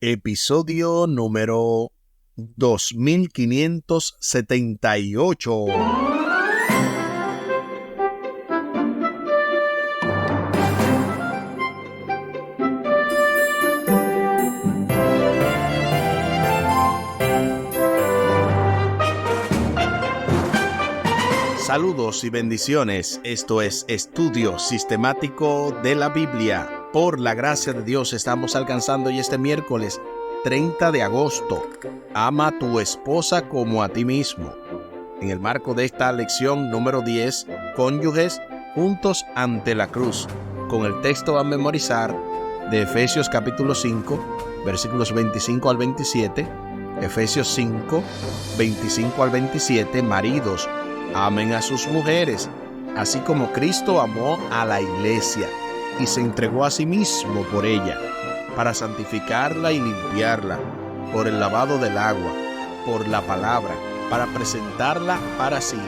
Episodio número 2578. Saludos y bendiciones. Esto es Estudio Sistemático de la Biblia. Por la gracia de Dios estamos alcanzando hoy este miércoles 30 de agosto. Ama a tu esposa como a ti mismo. En el marco de esta lección número 10, cónyuges juntos ante la cruz, con el texto a memorizar de Efesios capítulo 5, versículos 25 al 27, Efesios 5, 25 al 27, maridos, amen a sus mujeres, así como Cristo amó a la iglesia y se entregó a sí mismo por ella, para santificarla y limpiarla, por el lavado del agua, por la palabra, para presentarla para sí,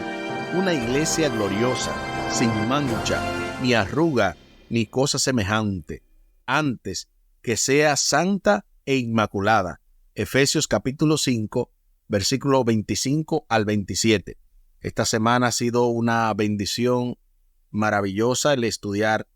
una iglesia gloriosa, sin mancha, ni arruga, ni cosa semejante, antes que sea santa e inmaculada. Efesios capítulo 5, versículo 25 al 27. Esta semana ha sido una bendición maravillosa el estudiar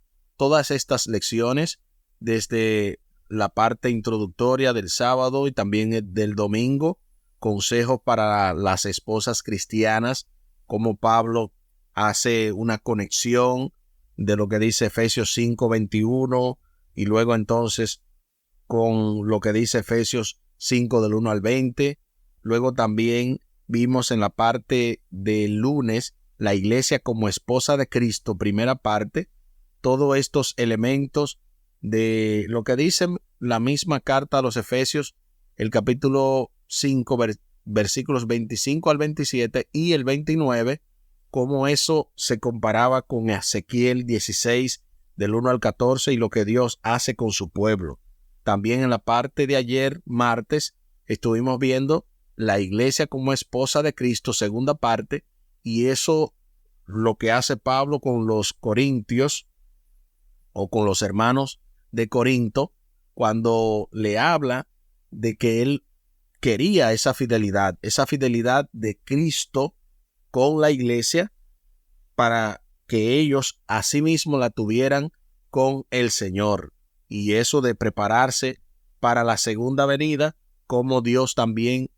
todas estas lecciones desde la parte introductoria del sábado y también del domingo, consejos para las esposas cristianas, como Pablo hace una conexión de lo que dice Efesios 5:21 y luego entonces con lo que dice Efesios 5 del 1 al 20. Luego también vimos en la parte del lunes la iglesia como esposa de Cristo, primera parte, todos estos elementos de lo que dice la misma carta a los Efesios, el capítulo 5, versículos 25 al 27 y el 29, cómo eso se comparaba con Ezequiel 16, del 1 al 14 y lo que Dios hace con su pueblo. También en la parte de ayer, martes, estuvimos viendo la iglesia como esposa de Cristo, segunda parte, y eso lo que hace Pablo con los corintios o con los hermanos de Corinto, cuando le habla de que él quería esa fidelidad de Cristo con la iglesia para que ellos asimismo la tuvieran con el Señor. Y eso de prepararse para la segunda venida, como Dios también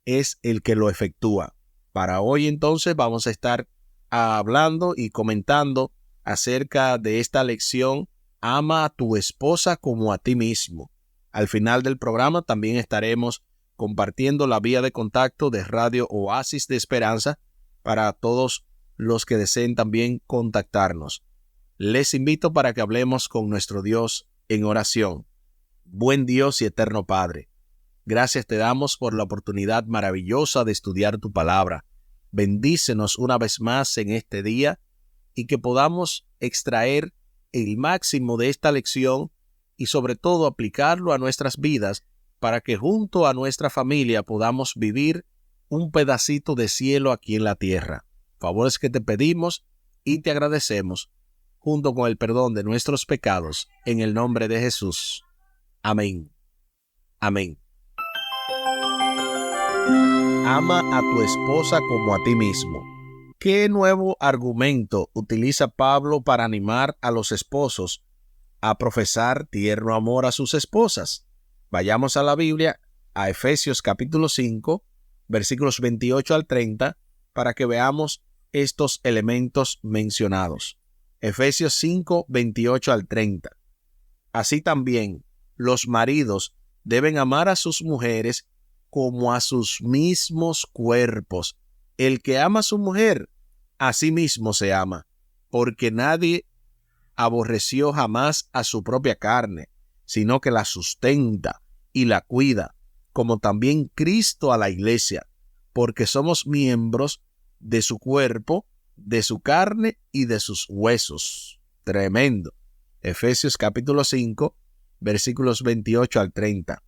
es el que lo efectúa. Para hoy entonces vamos a estar hablando y comentando acerca de esta lección, ama a tu esposa como a ti mismo. Al final del programa también estaremos compartiendo la vía de contacto de Radio Oasis de Esperanza para todos los que deseen también contactarnos. Les invito para que hablemos con nuestro Dios en oración. Buen Dios y eterno Padre, gracias te damos por la oportunidad maravillosa de estudiar tu palabra. Bendícenos una vez más en este día y que podamos extraer el máximo de esta lección y sobre todo aplicarlo a nuestras vidas para que junto a nuestra familia podamos vivir un pedacito de cielo aquí en la tierra. Favores que te pedimos y te agradecemos, junto con el perdón de nuestros pecados, en el nombre de Jesús. Amén. Amén. Ama a tu esposa como a ti mismo. ¿Qué nuevo argumento utiliza Pablo para animar a los esposos a profesar tierno amor a sus esposas? Vayamos a la Biblia, a Efesios capítulo 5, versículos 28 al 30, para que veamos estos elementos mencionados. Efesios 5, 28 al 30. Así también, los maridos deben amar a sus mujeres como a sus mismos cuerpos. El que ama a su mujer, a sí mismo se ama, porque nadie aborreció jamás a su propia carne, sino que la sustenta y la cuida, como también Cristo a la iglesia, porque somos miembros de su cuerpo, de su carne y de sus huesos. Tremendo. Efesios capítulo 5, versículos 28 al 30.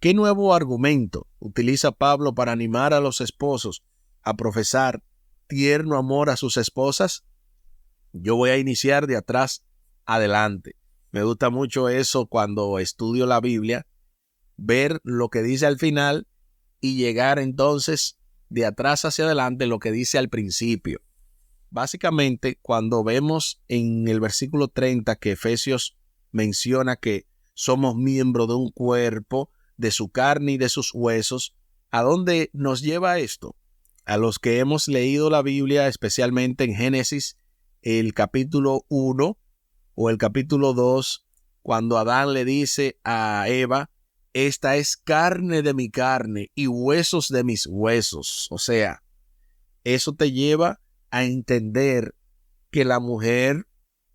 ¿Qué nuevo argumento utiliza Pablo para animar a los esposos a profesar tierno amor a sus esposas? Yo voy a iniciar de atrás adelante. Me gusta mucho eso cuando estudio la Biblia ver lo que dice al final y llegar entonces de atrás hacia adelante lo que dice al principio. Básicamente, cuando vemos en el versículo 30 que Efesios menciona que somos miembros de un cuerpo, de su carne y de sus huesos, ¿a dónde nos lleva esto? A los que hemos leído la Biblia, especialmente en Génesis, el capítulo 1 o el capítulo 2, cuando Adán le dice a Eva, esta es carne de mi carne y huesos de mis huesos. O sea, eso te lleva a entender que la mujer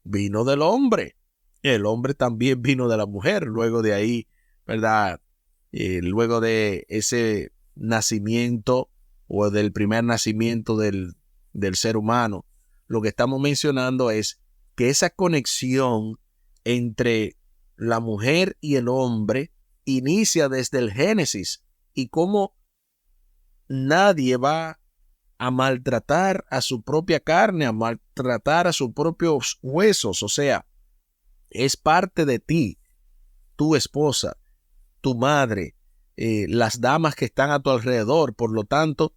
vino del hombre. El hombre también vino de la mujer. Luego de ahí, ¿verdad? Luego de ese nacimiento o del primer nacimiento del ser humano, lo que estamos mencionando es que esa conexión entre la mujer y el hombre inicia desde el Génesis y cómo nadie va a maltratar a su propia carne, a maltratar a sus propios huesos. O sea, es parte de ti, tu esposa, tu madre, las damas que están a tu alrededor. Por lo tanto,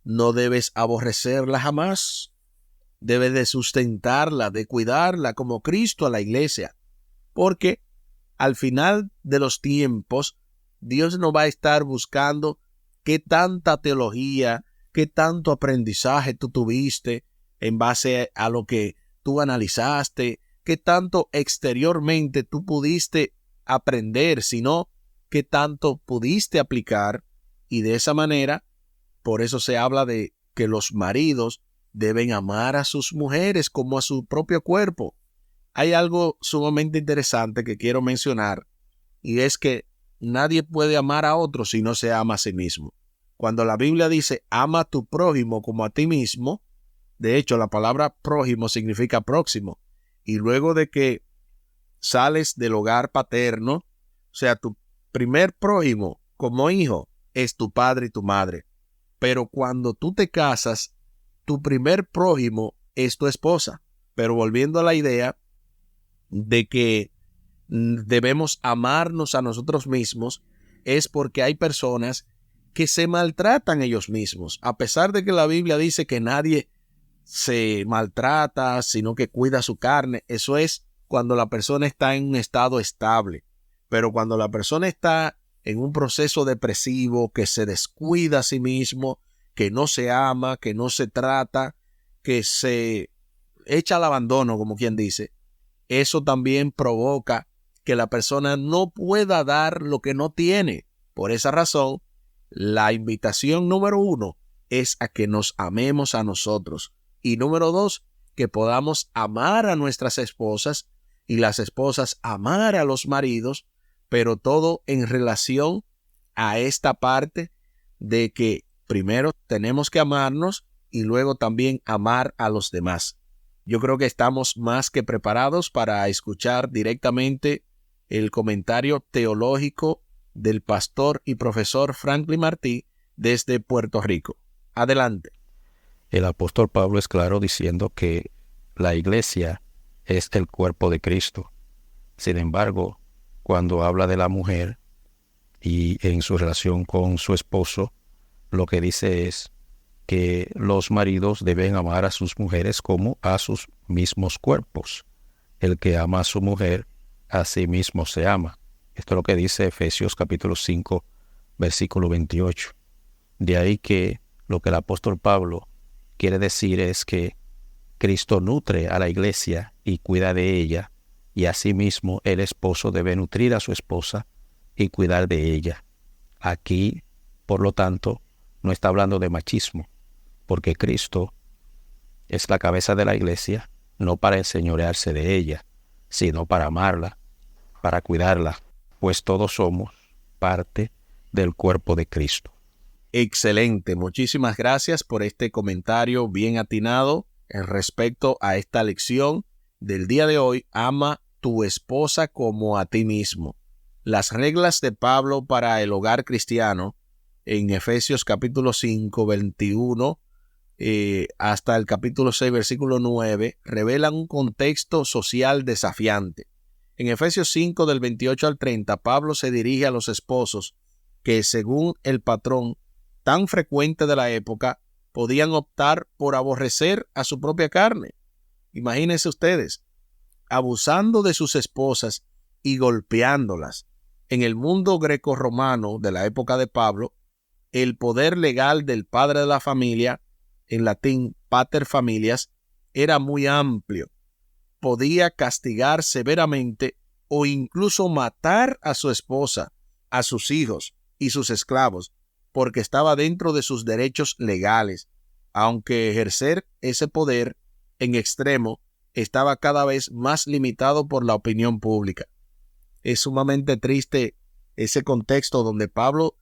no debes aborrecerla jamás. Debes de sustentarla, de cuidarla como Cristo a la iglesia. Porque al final de los tiempos, Dios no va a estar buscando qué tanta teología, qué tanto aprendizaje tú tuviste en base a lo que tú analizaste, qué tanto exteriormente tú pudiste aprender, sino qué tanto pudiste aplicar. Y de esa manera, por eso se habla de que los maridos deben amar a sus mujeres como a su propio cuerpo. Hay algo sumamente interesante que quiero mencionar, y es que nadie puede amar a otro si no se ama a sí mismo. Cuando la Biblia dice ama a tu prójimo como a ti mismo, de hecho la palabra prójimo significa próximo, y luego de que sales del hogar paterno, o sea, tu primer prójimo como hijo es tu padre y tu madre, pero cuando tú te casas, tu primer prójimo es tu esposa. Pero volviendo a la idea de que debemos amarnos a nosotros mismos, es porque hay personas que se maltratan ellos mismos, a pesar de que la Biblia dice que nadie se maltrata, sino que cuida su carne. Eso es cuando la persona está en un estado estable. Pero cuando la persona está en un proceso depresivo, que se descuida a sí mismo, que no se ama, que no se trata, que se echa al abandono, como quien dice, eso también provoca que la persona no pueda dar lo que no tiene. Por esa razón, la invitación número 1 es a que nos amemos a nosotros. Y número 2, que podamos amar a nuestras esposas y las esposas amar a los maridos, pero todo en relación a esta parte de que primero tenemos que amarnos y luego también amar a los demás. Yo creo que estamos más que preparados para escuchar directamente el comentario teológico del pastor y profesor Franklin Martí desde Puerto Rico. Adelante. El apóstol Pablo es claro diciendo que la iglesia es el cuerpo de Cristo. Sin embargo, cuando habla de la mujer y en su relación con su esposo, lo que dice es que los maridos deben amar a sus mujeres como a sus mismos cuerpos. El que ama a su mujer, a sí mismo se ama. Esto es lo que dice Efesios capítulo 5, versículo 28. De ahí que lo que el apóstol Pablo quiere decir es que Cristo nutre a la iglesia y cuida de ella, y asimismo el esposo debe nutrir a su esposa y cuidar de ella. Aquí, por lo tanto, no está hablando de machismo, porque Cristo es la cabeza de la iglesia, no para enseñorearse de ella, sino para amarla, para cuidarla, pues todos somos parte del cuerpo de Cristo. Excelente, muchísimas gracias por este comentario bien atinado en respecto a esta lección del día de hoy. Ama tu esposa como a ti mismo. Las reglas de Pablo para el hogar cristiano en Efesios capítulo 5, 21 hasta el capítulo 6, versículo 9, revelan un contexto social desafiante. En Efesios 5, del 28 al 30, Pablo se dirige a los esposos que, según el patrón tan frecuente de la época, podían optar por aborrecer a su propia carne. Imagínense ustedes, abusando de sus esposas y golpeándolas. En el mundo grecorromano de la época de Pablo, el poder legal del padre de la familia, en latín pater familias, era muy amplio. Podía castigar severamente o incluso matar a su esposa, a sus hijos y sus esclavos, porque estaba dentro de sus derechos legales, aunque ejercer ese poder en extremo estaba cada vez más limitado por la opinión pública. Es sumamente triste ese contexto donde Pablo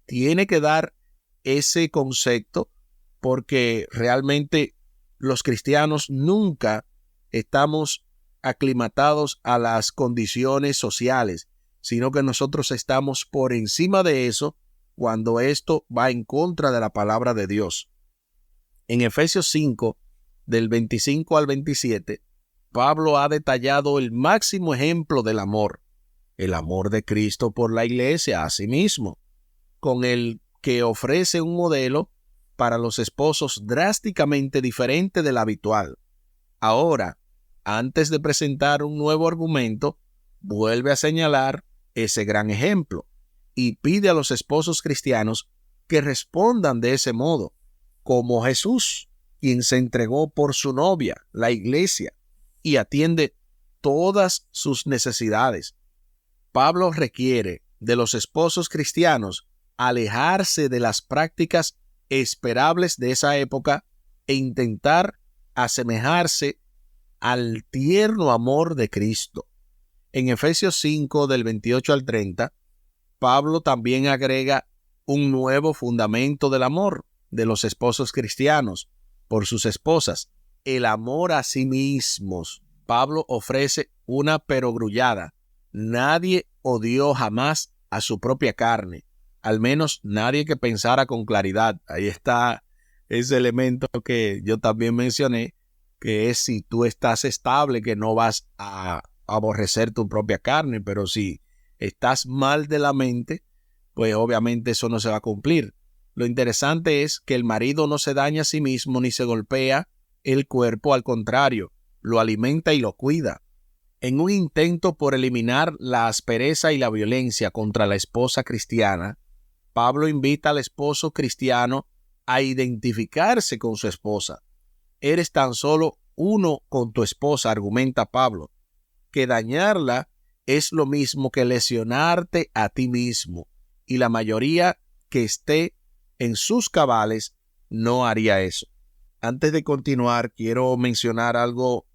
tiene que dar ese concepto, porque realmente los cristianos nunca estamos aclimatados a las condiciones sociales, sino que nosotros estamos por encima de eso cuando esto va en contra de la palabra de Dios. En Efesios 5, del 25 al 27, Pablo ha detallado el máximo ejemplo del amor, el amor de Cristo por la iglesia a sí mismo, con el que ofrece un modelo para los esposos drásticamente diferente del habitual. Ahora, antes de presentar un nuevo argumento, vuelve a señalar ese gran ejemplo y pide a los esposos cristianos que respondan de ese modo, como Jesús, quien se entregó por su novia, la iglesia, y atiende todas sus necesidades. Pablo requiere de los esposos cristianos alejarse de las prácticas esperables de esa época e intentar asemejarse al tierno amor de Cristo. En Efesios 5, del 28 al 30, Pablo también agrega un nuevo fundamento del amor de los esposos cristianos por sus esposas, el amor a sí mismos. Pablo ofrece una perogrullada. Nadie odió jamás a su propia carne, al menos nadie que pensara con claridad. Ahí está ese elemento que yo también mencioné, que es si tú estás estable, que no vas a aborrecer tu propia carne, pero si estás mal de la mente, pues obviamente eso no se va a cumplir. Lo interesante es que el marido no se daña a sí mismo ni se golpea el cuerpo, al contrario, lo alimenta y lo cuida. En un intento por eliminar la aspereza y la violencia contra la esposa cristiana, Pablo invita al esposo cristiano a identificarse con su esposa. Eres tan solo uno con tu esposa, argumenta Pablo, que dañarla es lo mismo que lesionarte a ti mismo, y la mayoría que esté en sus cabales no haría eso. Antes de continuar, quiero mencionar algo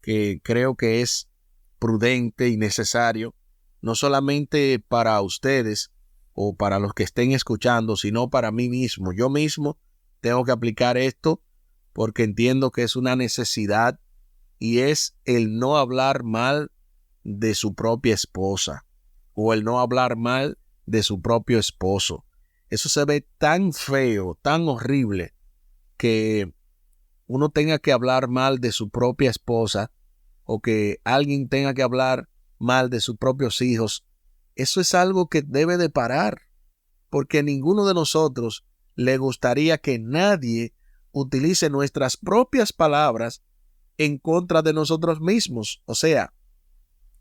que creo que es prudente y necesario, no solamente para ustedes o para los que estén escuchando, sino para mí mismo. Yo mismo tengo que aplicar esto porque entiendo que es una necesidad, y es el no hablar mal de su propia esposa o el no hablar mal de su propio esposo. Eso se ve tan feo, tan horrible, que uno tenga que hablar mal de su propia esposa o que alguien tenga que hablar mal de sus propios hijos. Eso es algo que debe de parar, porque a ninguno de nosotros le gustaría que nadie utilice nuestras propias palabras en contra de nosotros mismos. O sea,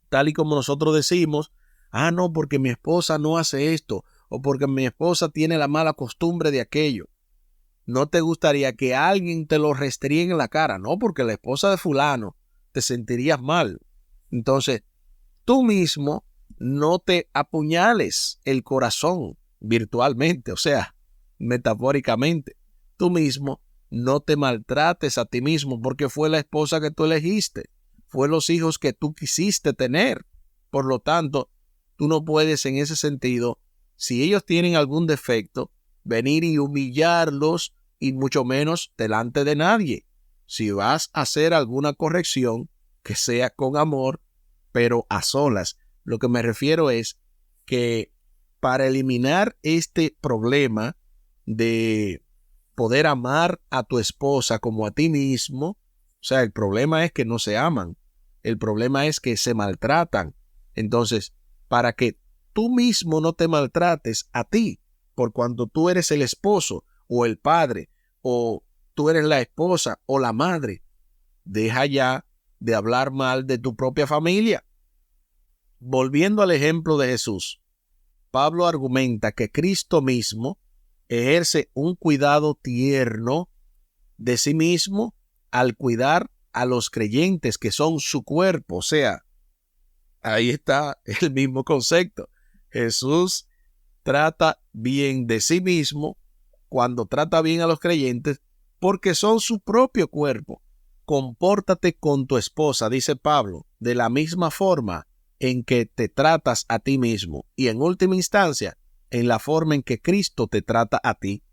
tal y como nosotros decimos, no, porque mi esposa no hace esto, o porque mi esposa tiene la mala costumbre de aquello. No te gustaría que alguien te lo restriegue en la cara, no, porque la esposa de fulano, te sentirías mal. Entonces, tú mismo no te apuñales el corazón virtualmente, o sea, metafóricamente. Tú mismo no te maltrates a ti mismo, porque fue la esposa que tú elegiste, fue los hijos que tú quisiste tener. Por lo tanto, tú no puedes en ese sentido, si ellos tienen algún defecto, venir y humillarlos, y mucho menos delante de nadie. Si vas a hacer alguna corrección, que sea con amor, pero a solas. Lo que me refiero es que para eliminar este problema de poder amar a tu esposa como a ti mismo, o sea, el problema es que no se aman, el problema es que se maltratan, Entonces, para que tú mismo no te maltrates a ti, por cuanto tú eres el esposo o el padre, o tú eres la esposa o la madre, deja ya de hablar mal de tu propia familia. Volviendo al ejemplo de Jesús, Pablo argumenta que Cristo mismo ejerce un cuidado tierno de sí mismo al cuidar a los creyentes que son su cuerpo. O sea, ahí está el mismo concepto. Jesús trata bien de sí mismo cuando trata bien a los creyentes porque son su propio cuerpo. Compórtate con tu esposa, dice Pablo, de la misma forma en que te tratas a ti mismo y en última instancia en la forma en que Cristo te trata a ti.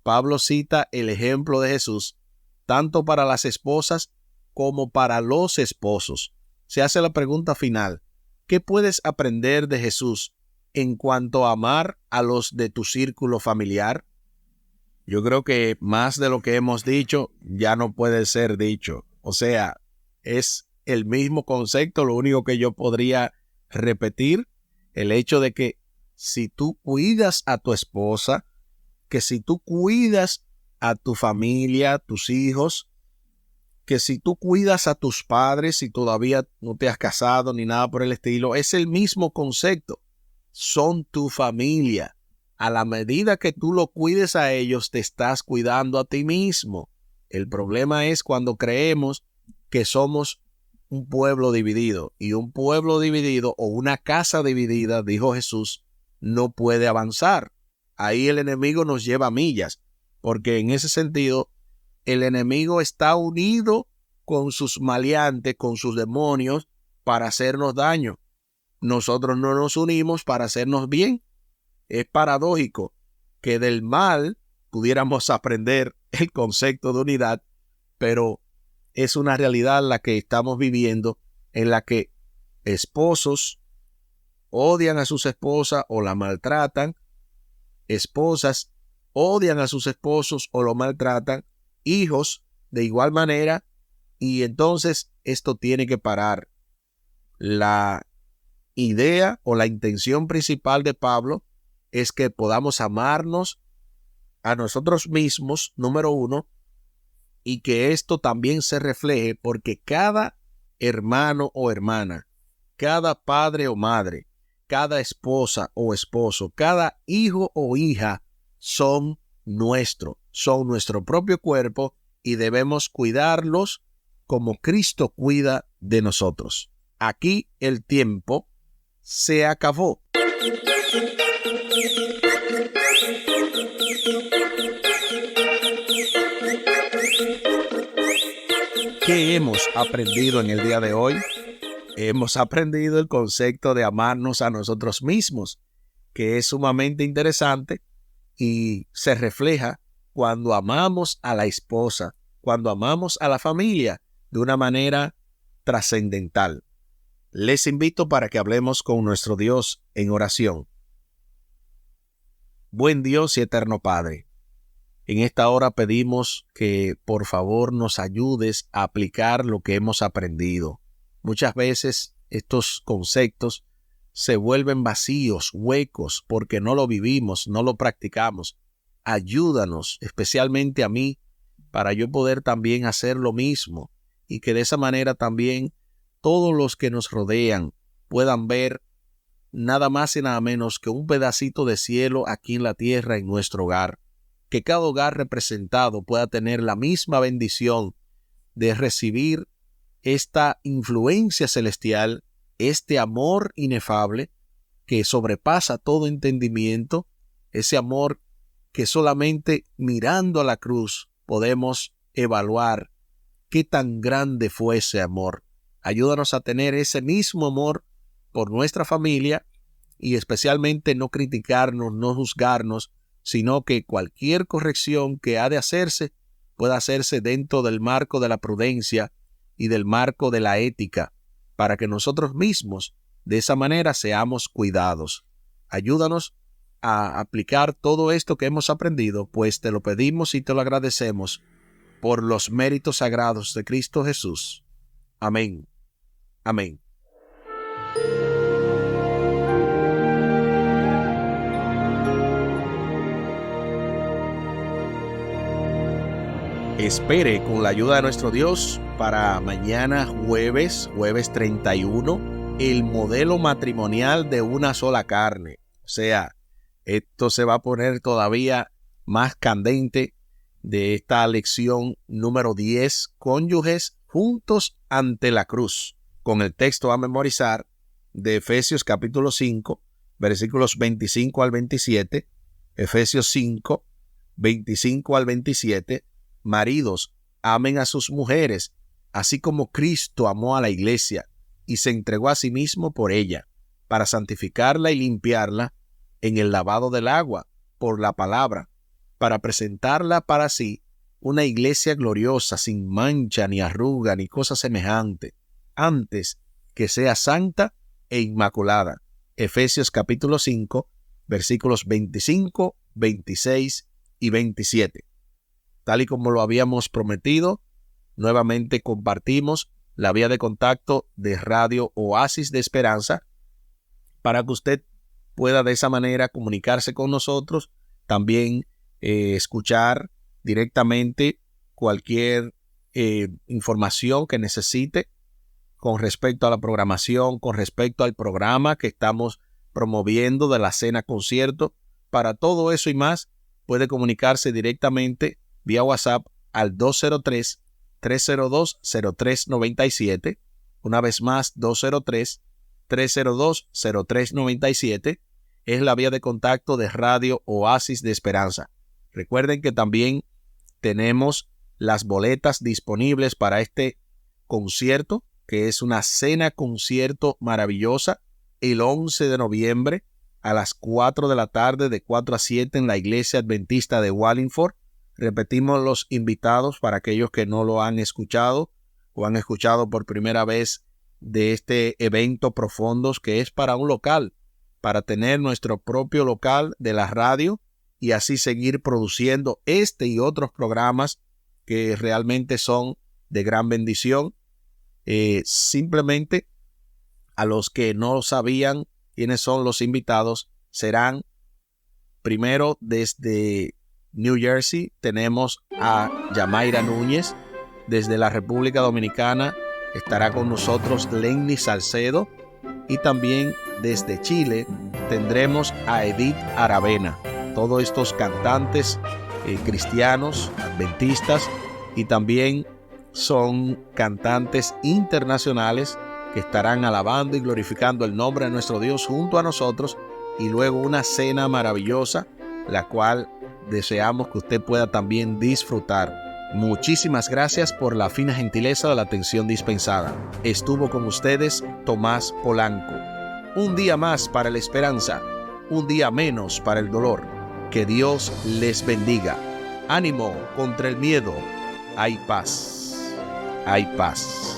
Pablo cita el ejemplo de Jesús tanto para las esposas como para los esposos. Se hace la pregunta final: ¿qué puedes aprender de Jesús en cuanto a amar a los de tu círculo familiar? Yo creo que más de lo que hemos dicho ya no puede ser dicho. O sea, es el mismo concepto, lo único que yo podría repetir, el hecho de que si tú cuidas a tu esposa, que si tú cuidas a tu familia, a tus hijos, que si tú cuidas a tus padres, si todavía no te has casado ni nada por el estilo, es el mismo concepto. Son tu familia. A la medida que tú lo cuides a ellos, te estás cuidando a ti mismo. El problema es cuando creemos que somos un pueblo dividido. Y un pueblo dividido o una casa dividida, dijo Jesús, no puede avanzar. Ahí el enemigo nos lleva a millas, porque en ese sentido el enemigo está unido con sus maleantes, con sus demonios, para hacernos daño. Nosotros no nos unimos para hacernos bien. Es paradójico que del mal pudiéramos aprender el concepto de unidad, pero es una realidad la que estamos viviendo, en la que esposos odian a sus esposas o la maltratan, esposas odian a sus esposos o lo maltratan, hijos de igual manera, y entonces esto tiene que parar. La idea o la intención principal de Pablo es que podamos amarnos a nosotros mismos, número uno, y que esto también se refleje porque cada hermano o hermana, cada padre o madre, cada esposa o esposo, cada hijo o hija son nuestro propio cuerpo y debemos cuidarlos como Cristo cuida de nosotros. Aquí el tiempo se acabó. ¿Qué hemos aprendido en el día de hoy? Hemos aprendido el concepto de amarnos a nosotros mismos, que es sumamente interesante y se refleja cuando amamos a la esposa, cuando amamos a la familia de una manera trascendental. Les invito para que hablemos con nuestro Dios en oración. Buen Dios y eterno Padre, en esta hora pedimos que por favor nos ayudes a aplicar lo que hemos aprendido. Muchas veces estos conceptos se vuelven vacíos, huecos, porque no lo vivimos, no lo practicamos. Ayúdanos, especialmente a mí, para yo poder también hacer lo mismo y que de esa manera también todos los que nos rodean puedan ver nada más y nada menos que un pedacito de cielo aquí en la tierra en nuestro hogar. Que cada hogar representado pueda tener la misma bendición de recibir esta influencia celestial, este amor inefable que sobrepasa todo entendimiento, ese amor que solamente mirando a la cruz podemos evaluar qué tan grande fue ese amor. Ayúdanos a tener ese mismo amor por nuestra familia y especialmente no criticarnos, no juzgarnos, sino que cualquier corrección que ha de hacerse pueda hacerse dentro del marco de la prudencia y del marco de la ética, para que nosotros mismos de esa manera seamos cuidados. Ayúdanos a aplicar todo esto que hemos aprendido, pues te lo pedimos y te lo agradecemos por los méritos sagrados de Cristo Jesús. Amén. Amén. espere con la ayuda de nuestro Dios para mañana jueves 31, el modelo matrimonial de una sola carne. O sea, esto se va a poner todavía más candente de esta lección número 10, cónyuges juntos ante la cruz, con el texto a memorizar de Efesios capítulo 5, versículos 25 al 27, Efesios 5, 25 al 27, maridos, amen a sus mujeres, así como Cristo amó a la iglesia y se entregó a sí mismo por ella, para santificarla y limpiarla en el lavado del agua, por la palabra, para presentarla para sí una iglesia gloriosa, sin mancha, ni arruga, ni cosa semejante, antes que sea santa e inmaculada. Efesios capítulo 5, versículos 25, 26 y 27. Tal y como lo habíamos prometido, nuevamente compartimos la vía de contacto de Radio Oasis de Esperanza para que usted pueda de esa manera comunicarse con nosotros, también escuchar directamente cualquier información que necesite con respecto a la programación, con respecto al programa que estamos promoviendo de la Cena Concierto. Para todo eso y más, puede comunicarse directamente vía WhatsApp al 203-302-0397. Una vez más, 203-302-0397 es la vía de contacto de Radio Oasis de Esperanza. Recuerden que también tenemos las boletas disponibles para este concierto, que es una cena concierto maravillosa, el 11 de noviembre a las 4 de la tarde, de 4 a 7 en la Iglesia Adventista de Wallingford. Repetimos los invitados para aquellos que no lo han escuchado o han escuchado por primera vez de este evento Profundos, que es para un local, para tener nuestro propio local de la radio y así seguir produciendo este y otros programas que realmente son de gran bendición. Simplemente a los que no sabían quiénes son los invitados, serán primero desde New Jersey, tenemos a Yamaira Núñez. Desde la República Dominicana estará con nosotros Lenny Salcedo, y también desde Chile tendremos a Edith Aravena. Todos estos cantantes cristianos, adventistas, y también son cantantes internacionales que estarán alabando y glorificando el nombre de nuestro Dios junto a nosotros, y luego una cena maravillosa, la cual deseamos que usted pueda también disfrutar. Muchísimas gracias por la fina gentileza de la atención dispensada. Estuvo con ustedes Tomás Polanco. Un día más para la esperanza, un día menos para el dolor. Que Dios les bendiga. Ánimo contra el miedo. Hay paz. Hay paz.